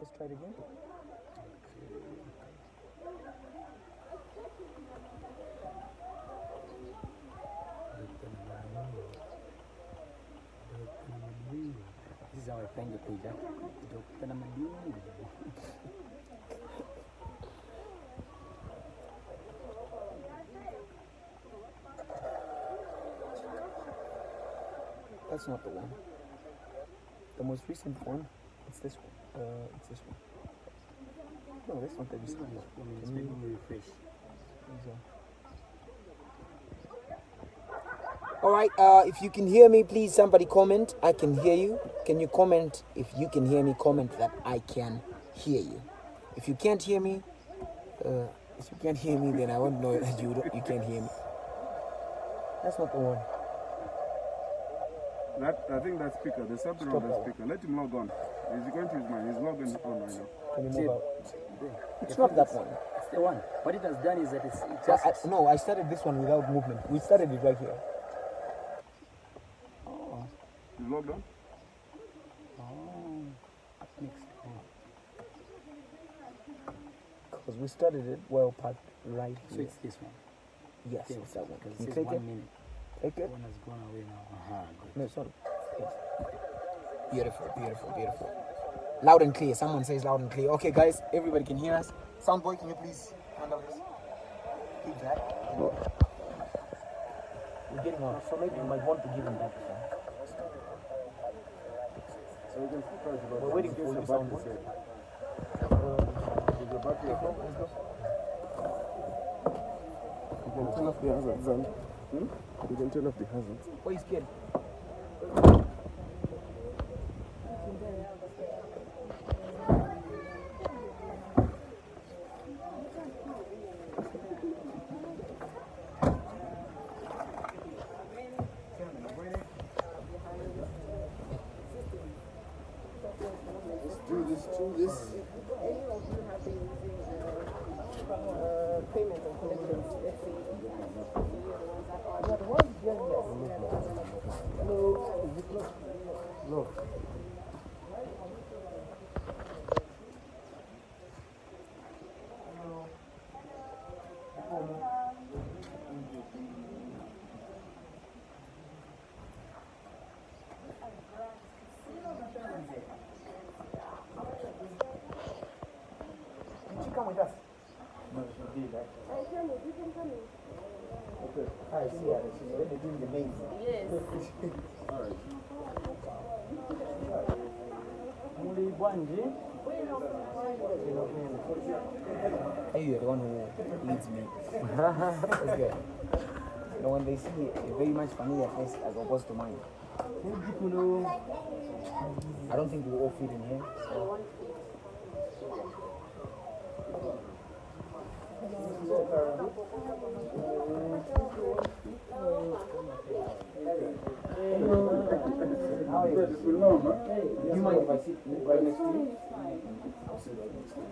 Let's try it again. This is how I find the page. Dr. Namadingo. That's not the one. The most recent one, it's this one. It's this one. No, that's not the recent one. It's maybe refresh. Alright, if you can hear me, please somebody comment. I can hear you. Can you comment? If you can hear me, comment that I can hear you. If you can't hear me, then I won't know that you can't hear me. That's not the one. I think that speaker, there's something on the speaker. Let him log on. He's going to his mind. He's logging on right now. Can you move out? It's not that one. It's the one. What it has done is that it's just... No, I started this one without movement. We started it right here. Oh. He's logged on? Oh. Next. Because we started it well parked right here. So it's this one? Yes, it's that one. Because it says 1 minute. Take it. One has gone away now. Good. No, it's not. Yes. Beautiful, beautiful, beautiful. Loud and clear. Someone says loud and clear. Okay, guys, everybody can hear us. Soundboy, can you please handle this? Feedback. We're getting on, so maybe you might want to give him that. So we can start about We're waiting for you, soundboy. You can turn off the hazards, Zan. You can turn off the hazards. Why are you scared? Do this. Payment and collections. Let's see. No. Did you come with us? No, she did that. You can come in. Okay. I see her. She's already doing the maze. Yes. Alright. Kwagwanji. Hey, you're the one who leads me. That's good. You know, when they see a very much familiar face as opposed to mine. I don't think we all fit in here. So. You mind if I sit right next to you? I'll sit right next to you.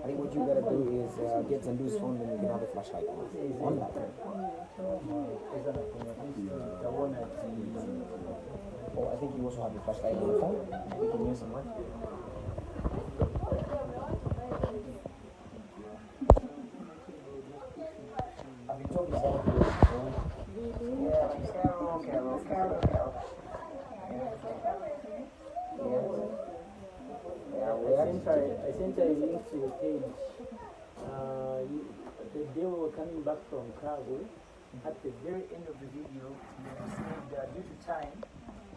I think what you gotta do is get Zandu's phone, then you can have a flashlight on that. Oh, I think you also have a flashlight on the phone. You can use them, right? Have you talked about this? Carol. I sent a link to the page. The day we were coming back from Cargo, at the very end of the video, we said due to time,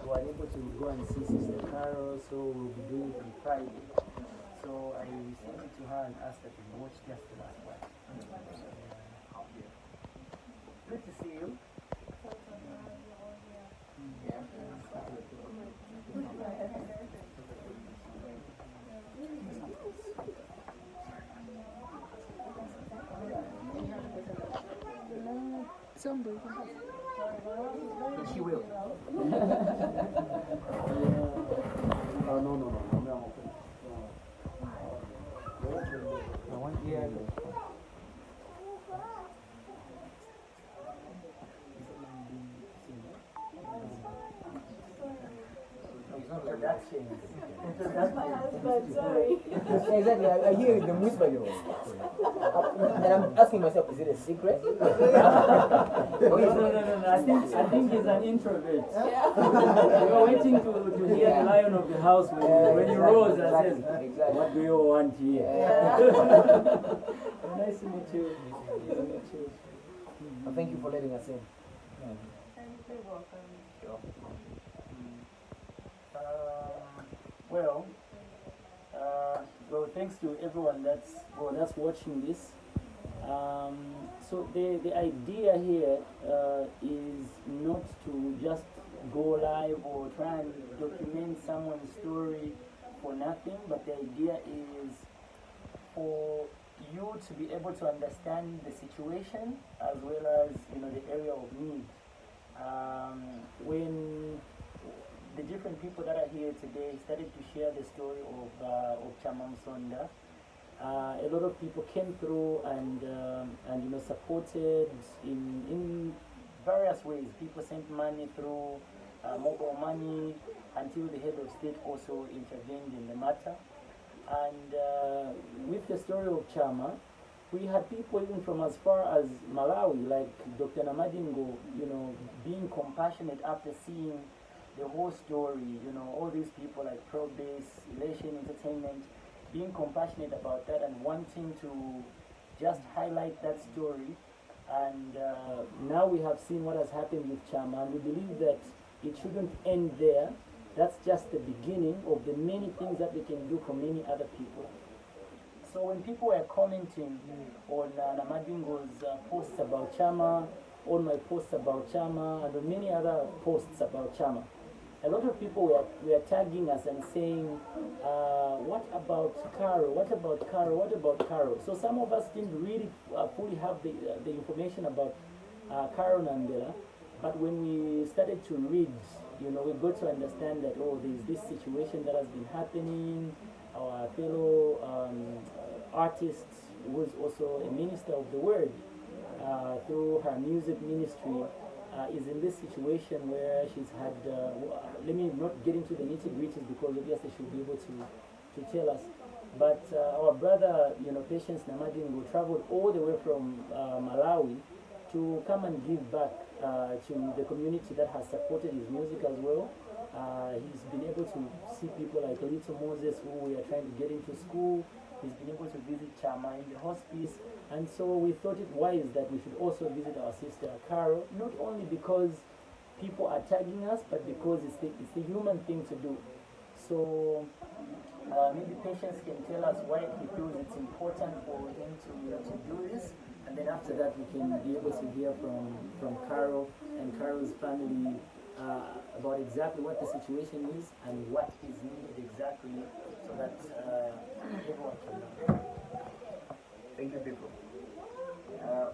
we were able to go and see Sister Carol, so we'll be doing it on Friday. So I sent it to her and asked her to watch just the last one. Good to see you. Somebody. She will. No. I want you. Productions. My husband, sorry. Exactly, I hear them whisper, you know. And I'm asking myself, is it a secret? No. I think he's an introvert. Yeah. We were waiting to hear the lion of the house when you rose and said, Exactly. "What do you want here?" Yeah. Nice to meet you. Nice to meet you. Well, thank you for letting us in. You're welcome. Well, thanks to everyone that's watching this. So the idea here is not to just go live or try and document someone's story for nothing, but the idea is for you to be able to understand the situation as well as the area of need. When the different people that are here today started to share the story of Chama Msonda, a lot of people came through and supported in various ways. People sent money through mobile money until the head of state also intervened in the matter. And with the story of Chama, we had people even from as far as Malawi, like Dr. Namadingo, being compassionate after seeing the whole story, all these people like Pro-Base, Elation Entertainment, being compassionate about that and wanting to just highlight that story. And now we have seen what has happened with Chama, and we believe that it shouldn't end there. That's just the beginning of the many things that we can do for many other people. So when people were commenting on Namadingo's posts about Chama, on my posts about Chama, and on many other posts about Chama, a lot of people were tagging us and saying, what about Caro? What about Caro? What about Caro? So some of us didn't really fully have the information about Caro Nambela, but when we started to read, we got to understand that, there's this situation that has been happening. Our fellow artist, who is also a minister of the word, through her music ministry, is in this situation where she's had, let me not get into the nitty-gritties because obviously she'll be able to tell us. But our brother, Patience Namadingo, traveled all the way from Malawi to come and give back to the community that has supported his music as well. He's been able to see people like Little Moses, who we are trying to get into school. He's been able to visit Chama in the hospice. And so we thought it wise that we should also visit our sister Caro, not only because people are tagging us, but because it's the human thing to do. So maybe Patience can tell us why he feels it's important for him to do this. And then after that, we can be able to hear from Caro and Caro's family about exactly what the situation is and what is needed exactly so that everyone can know. Thank you, people.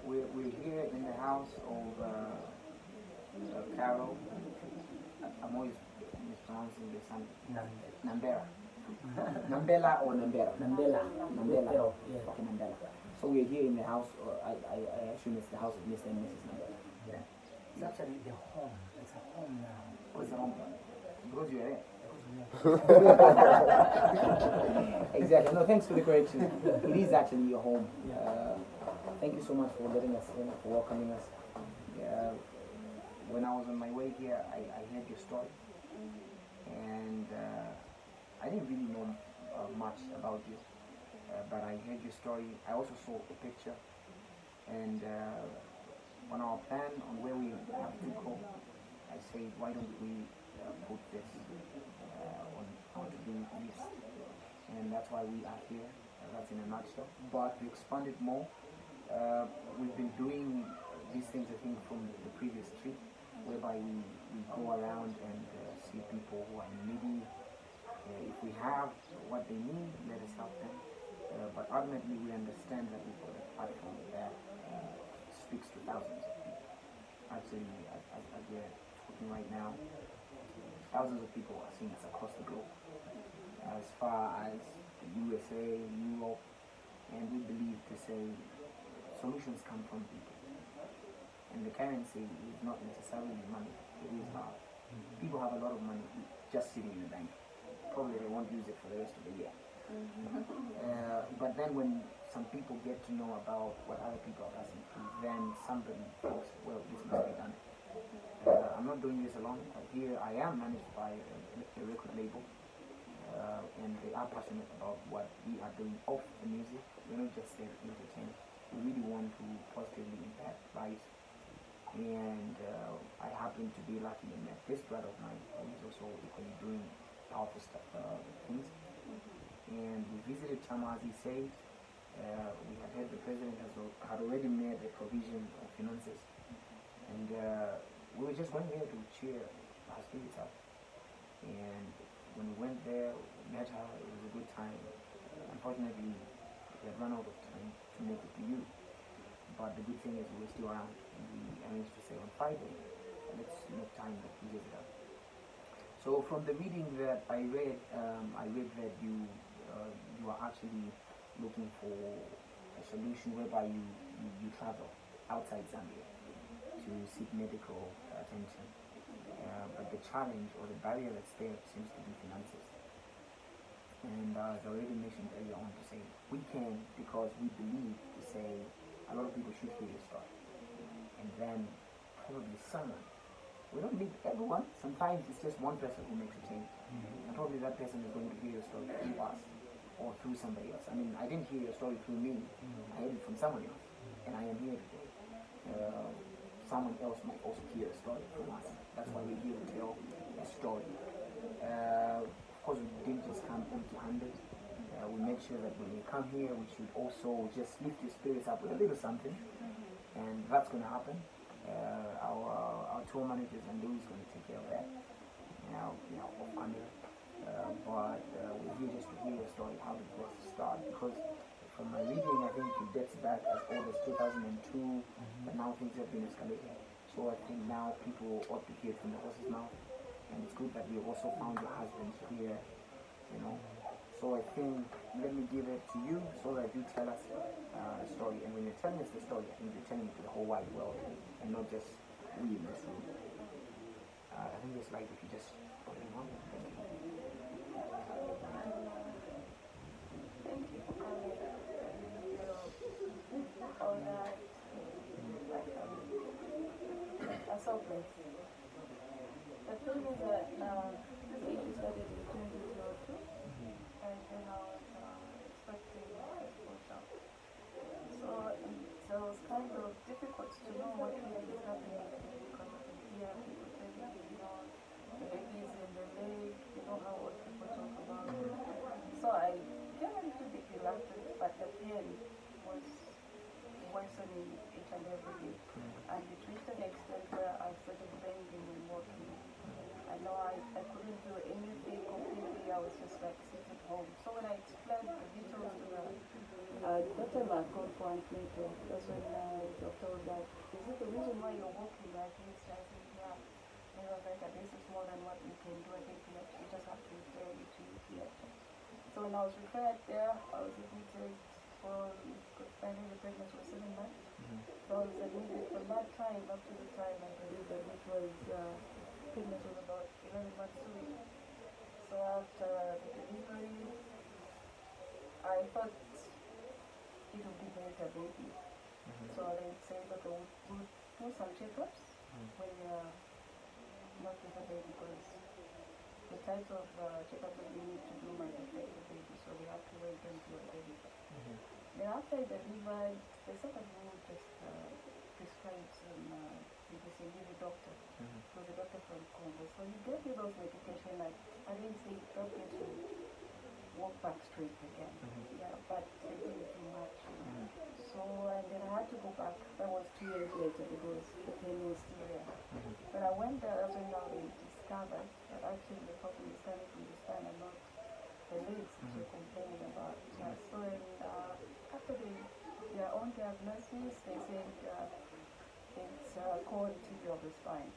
We're here in the house of Carol. I'm always mispronouncing the son. Nambera. Nambela or Nambera? Nambela. Nambela. Yeah. Okay, Nambela. So we're here in the house, I assume it's the house of Mr. and Mrs. Nambela. Yeah. It's actually the home. It's a home now. What's the home? Because you're there. Because we are Exactly. No, thanks for the correction. It is actually your home. Thank you so much for letting us in, for welcoming us. When I was on my way here, I heard your story, and I didn't really know much about you, but I heard your story. I also saw a picture, and on our plan on where we have to go, I said, why don't we put this on how to do this, and that's why we are here. That's in a nutshell. But to expand it more, we've been doing these things, I think, from the previous trip, whereby we go around and see people who are needy. If we have what they need, let us help them. But ultimately, we understand that we've got a platform that speaks to thousands of people. Actually, as we're talking right now, thousands of people are seeing us across the globe, as far as the USA, Europe, and we believe to say solutions come from people. And the currency is not necessarily money, it is love. People have a lot of money just sitting in the bank, probably they won't use it for the rest of the year. But then when some people get to know about what other people are passing through, then somebody thinks, well, this must be done. I'm not doing this alone. Here I am managed by a record label, and they are passionate about what we are doing off the music. We're not just there to entertain. We really want to positively impact lives. And I happen to be lucky and met this brother of mine who is also equally doing powerful stuff, things. And we visited Chama, as he said. We had heard the president had already made a provision of finances. And we were just going there to cheer our spirits up. And when we went there, we met her, it was a good time. Unfortunately, we had run out of time to make it to you. But the good thing is we were still around. And we arranged to say on Friday, let's make time that we visit her. So from the reading that I read that you are actually looking for a solution whereby you travel outside Zambia to seek medical attention. But the challenge or the barrier that's there seems to be finances. And as I already mentioned earlier on, to say we can, because we believe, to say a lot of people should hear your story. And then probably someone, we don't need everyone, sometimes it's just one person who makes a change. And probably that person is going to hear your story through us or through somebody else. I mean, I didn't hear your story through me, I heard it from someone else. And I am here today. Someone else might also hear a story from us. That's why we're here to tell a story. Of course, we didn't just come empty-handed. We make sure that when we come here, we should also just lift your spirits up with a little something. And that's going to happen. Our tour managers and Louis is going to take care of that. Off camera. But we're here just to hear your story, how did this start? Because from my reading, I think it dates back as old as 2002, but now things have been escalating. So I think now people ought to hear it from the horse's mouth. And it's good that we also found your husband here, So I think, let me give it to you so that you tell us the story. And when you're telling us the story, I think you're telling it to the whole wide world and not just we in this room. I think it's like if you just put it on. Thank you. Thank you. All that, I saw place. The thing is that this issue started in 2002, and then I was expecting exposure. So it was kind of difficult to know what really is happening because of the fear. People telling the baby is in the leg, how old people talk about it. So I became a little bit reluctant, but the pain was worsening each and every day. And it reached an extent where I started bending and walking. I know I couldn't do anything completely, I was just like sitting at home. So when I explained the details to her, that time I called for antenatal. That's when the doctor was like, is it the reason why you're walking like this? I said, yeah. And I was like, this is more than what we can do. I think you just have to refer you to here. So when I was referred there, I was admitted finally the pregnancy was 7 months. So I was admitted from that time up to the time I believe that it was pregnancy was about 11 months away. So after the delivery, I thought it would be better baby. So they said that we'll do some checkups when you're not with the baby, because the type of checkup that we need to do might affect the baby, so we have to wait until the baby. Then after I delivered, the second rule just prescribed some medicine, give a doctor. It was a doctor from Congo. So he gave me those medication, like I didn't say don't get to walk back straight again. Yeah, but they didn't do much. So and then I had to go back. That was 2 years later because the pain was still there. When I went there, that's when now they discovered that actually the problem is coming from the spine and not the legs that you're complaining about. Yeah, so after their own diagnosis, they said it's called TB of the spine.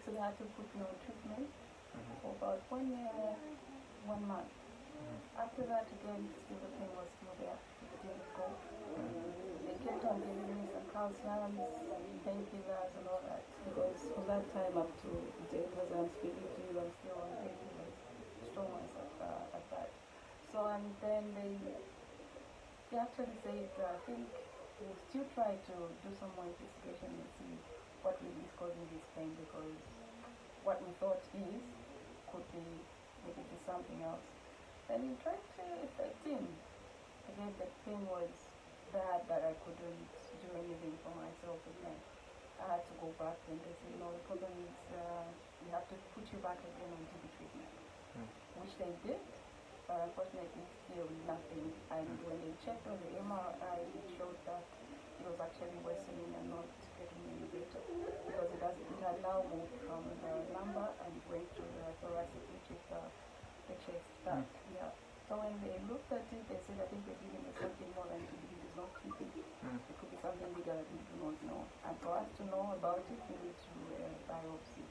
So they had to put me on treatment for about 1 year, 1 month. After that, again, still the pain was still there. It didn't go. They kept on giving me some calcium, painkillers, and all that. Because from that time up to date, as I'm speaking to you, I'm still on painkillers. stomas at that. So, and then they actually said, I think we'll still try to do some more investigation and see what really is causing this pain, because what we thought could be maybe be something else. And we tried to affect him. Again, the pain was bad that I couldn't do anything for myself again. I had to go back, and they said, no, the problem is we have to put you back again on TB treatment, which they did. But unfortunately, still nothing. And when they checked on the MRI, it showed that it was actually worsening and not getting any better, because it had now moved from the lumbar and went to the thoracic, which is the chest back. Yeah. So when they looked at it, they said, I think we're dealing with something more than TB. It is not TB. It could be something bigger that we do not know. And for us to know about it, we need to biopsy.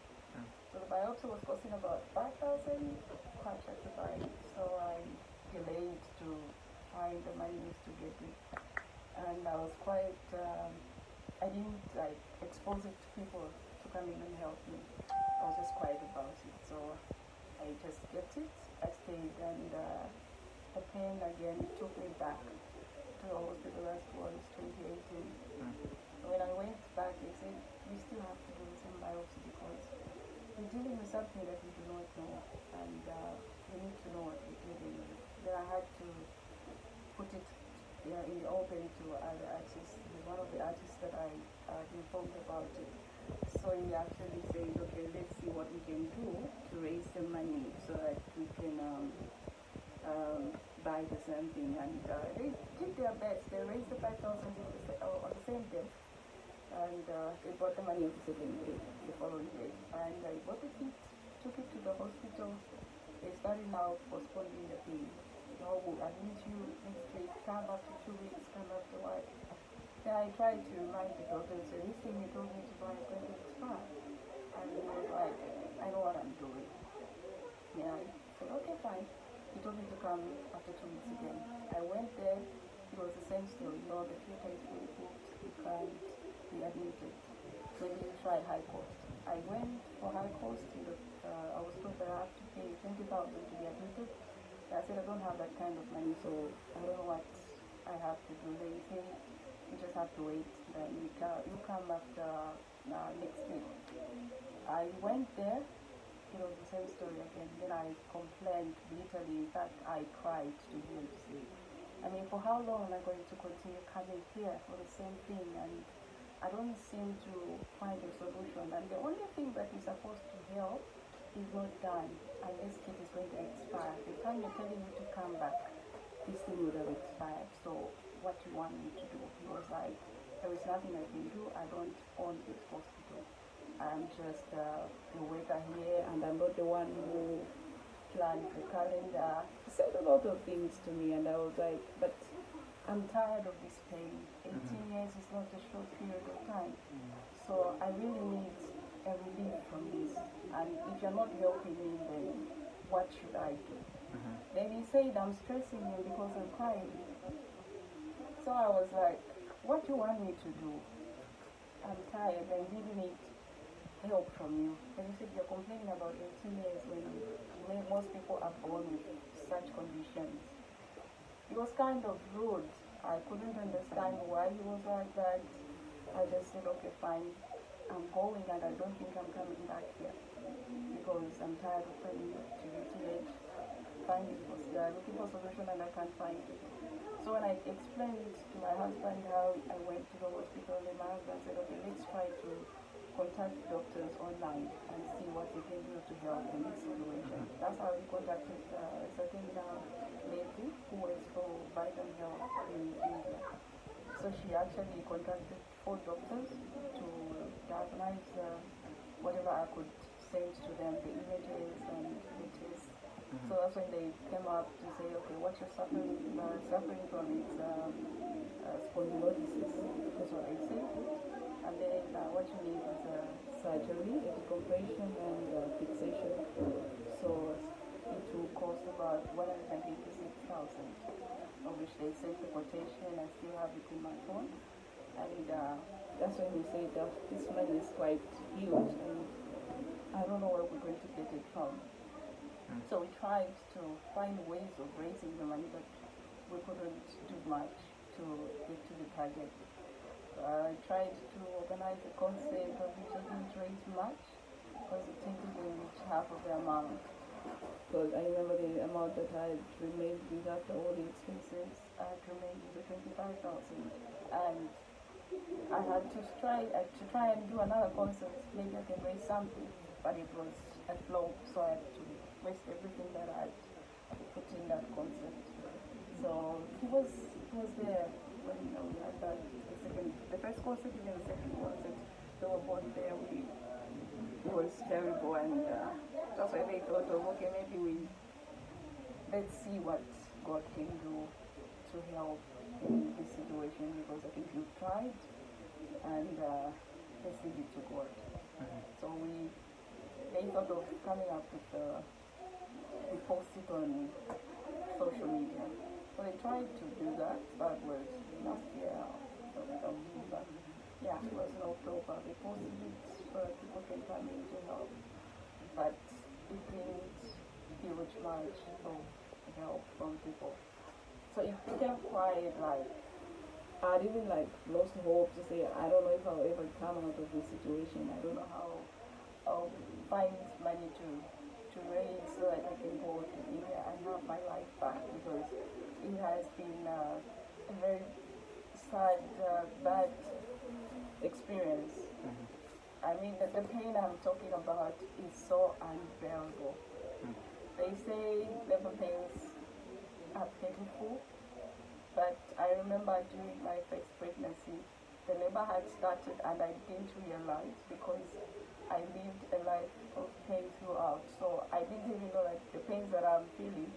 So the biopsy was costing about 5,000, quite hard to buy. So I delayed to find the money to get it. And I was quite, I didn't like expose it to people to come in and help me. I was just quiet about it. So I just kept it. I stayed, and the pain again took me back to the hospital. That was 2018. When I went back, they said, we still have to do the same biopsy because we're dealing with something that we do not know, and we need to know what we're dealing with. Then I had to put it in the open to other artists. One of the artists that I informed about it. So he actually said, okay, let's see what we can do to raise the money so that we can buy the same thing. And they did their best. They raised the 5,000 on the same day. And they brought the money on the second day, the following day. And I bought the kit, took it to the hospital. They started now postponing the thing. No, I need you next week, come after 2 weeks, come after what? Then I tried to remind the doctor, so this thing you told me to buy is going to expire. And he was like, I know what I'm doing. Yeah, I said, okay, fine. He told me to come after 2 weeks again. I went there, it was the same story. No, the theater is fully booked, you can't be admitted. Maybe you try high cost. I went for high cost, I was told that I have to pay 20,000 to be admitted. I said, I don't have that kind of money, so I don't know what I have to do. They say, you just have to wait, then you come after next week. I went there, it was the same story again. Then I complained bitterly. In fact, I cried to him to say, I mean, for how long am I going to continue coming here for the same thing? And I don't seem to find a solution. And the only thing that is supposed to help is not done, and this kit is going to expire. The time you're telling me to come back, this thing would have expired. So what do you want me to do? He was like, there is nothing I can do. I don't own this hospital. I'm just a worker here, and I'm not the one who planned the calendar. He said a lot of things to me, and I was like, but I'm tired of this pain. 18 years is not a short period of time. So I really need a relief from this. And if you're not helping me, then what should I do? Then he said, I'm stressing you because I'm crying. So I was like, what do you want me to do? I'm tired, I really need help from you. And he said, you're complaining about 18 years when most people are born with such conditions. It was kind of rude. I couldn't understand why he was like that. I just said, okay, fine. I'm going, and I don't think I'm coming back here because I'm tired of paying to UTH, looking for solution, and I can't find it. So when I explained to my husband how I went to the hospital, and my husband said, okay, let's try to contact doctors online and see what they can do to help in this situation. That's how we contacted a certain lady who works for Biden Health in India. So she actually contacted 4 doctors to diagnose whatever I could send to them, the images and the tests. So that's when they came up to say, okay, what you're suffering from is spondylosis. That's what they said. And then what you need is surgery, a decompression and fixation. So it will cost about 186,000, of which they sent the quotation. I still have it in my phone. And that's when we say that this money is quite huge, and I don't know where we're going to get it from. So we tried to find ways of raising the money, but we couldn't do much to get to the target. I tried to organize a concert, but we didn't raise much because it didn't even reach half of the amount. Because I remember the amount that I had remained with after all the expenses, I had remained with the 25,000, and I had to try and do another concert. Maybe I can raise something, but it was a flop, so I had to waste everything that I had put in that concert. So he was there when we had that the first concert, even the second concert. They were both there. It was terrible, and that's why they thought of, okay, maybe let's see what God can do to help in this situation, because I think we've tried, and let's leave it to God. So they thought of coming up with we posted on social media. So they tried to do that. That was last year, but yeah, it was in October. They posted it so that people can come in to help. But it didn't huge much of help from people. So it became quite like, I'd even like lost hope to say, I don't know if I'll ever come out of this situation. I don't know how I'll find money to raise so that I can go to India and have my life back, because it has been a very sad, bad experience. I mean, the pain I'm talking about is so unbearable. They say labor pains are painful, but I remember during my first pregnancy, the labor had started and I didn't realize, because I lived a life of pain throughout. So I didn't even know that the pains that I'm feeling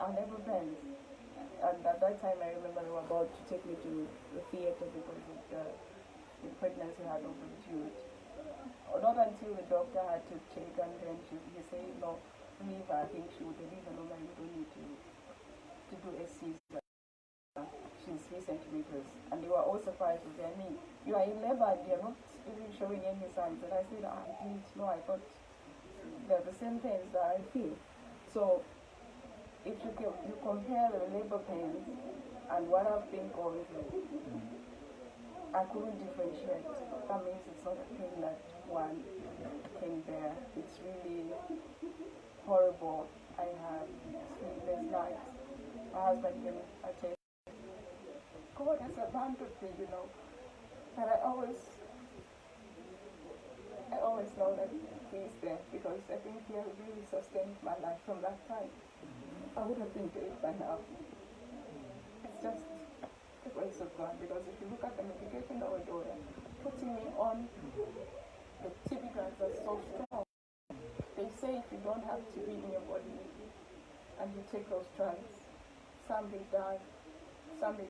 are labor pains. And at that time, I remember they were about to take me to the theater because the pregnancy had overdue. Not until the doctor had to check, and then he said, no, leave her. I think she would deliver normally. We don't need to do a Caesar. She's 3 centimeters. And they were all surprised. I mean, you are in labor and you're not even showing any signs. And I said, I didn't know. I thought they're the same pains that I feel. So if you compare the labor pains and what I've been going through, I couldn't differentiate. That means it's not a pain that one can bear. It's really horrible. I have sleepless nights. My husband can attest. God has abandoned me, you know. But I always know that He's there, because I think He has really sustained my life from that time. I would have been dead by now. It's just the grace of God, because if you look at the medication that we're doing, putting me on, the TB drugs are so strong. They say if you don't have TB in your body and you take those drugs, some may die, some may